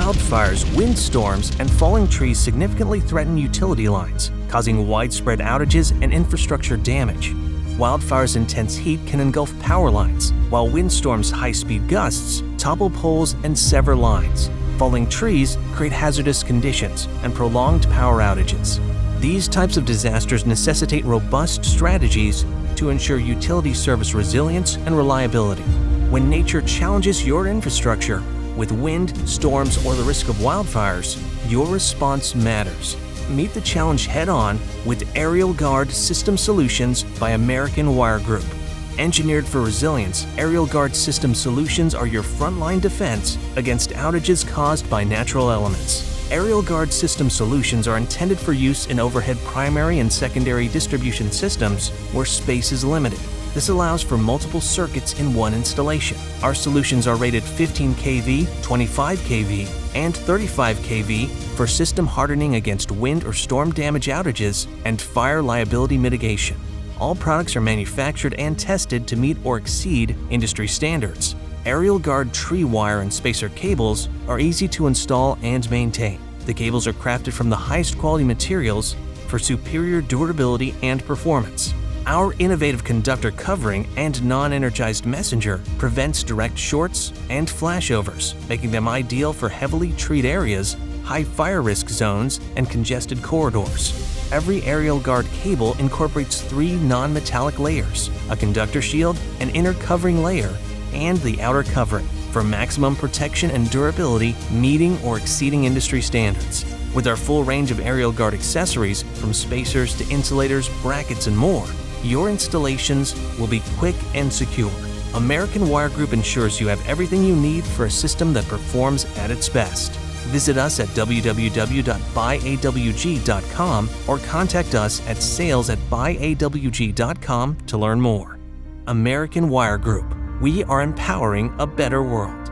Wildfires, windstorms, and falling trees significantly threaten utility lines, causing widespread outages and infrastructure damage. Wildfires' intense heat can engulf power lines, while windstorms' high-speed gusts topple poles and sever lines. Falling trees create hazardous conditions and prolonged power outages. These types of disasters necessitate robust strategies to ensure utility service resilience and reliability. When nature challenges your infrastructure with wind, storms, or the risk of wildfires, your response matters. Meet the challenge head-on with AerialGuard System Solutions by American Wire Group. Engineered for resilience, AerialGuard System Solutions are your frontline defense against outages caused by natural elements. AerialGuard System Solutions are intended for use in overhead primary and secondary distribution systems where space is limited. This allows for multiple circuits in one installation. Our solutions are rated 15 kV, 25 kV, and 35 kV for system hardening against wind or storm damage outages and fire liability mitigation. All products are manufactured and tested to meet or exceed industry standards. AerialGuard tree wire and spacer cables are easy to install and maintain. The cables are crafted from the highest quality materials for superior durability and performance. Our innovative conductor covering and non-energized messenger prevents direct shorts and flashovers, making them ideal for heavily treed areas, high fire risk zones, and congested corridors. Every AerialGuard cable incorporates 3 non-metallic layers: a conductor shield, an inner covering layer, and the outer covering for maximum protection and durability, meeting or exceeding industry standards. With our full range of AerialGuard accessories, from spacers to insulators, brackets, and more, your installations will be quick and secure. American Wire Group ensures you have everything you need for a system that performs at its best. Visit us at www.buyawg.com or contact us at sales@buyawg.com to learn more. American Wire Group. We are empowering a better world.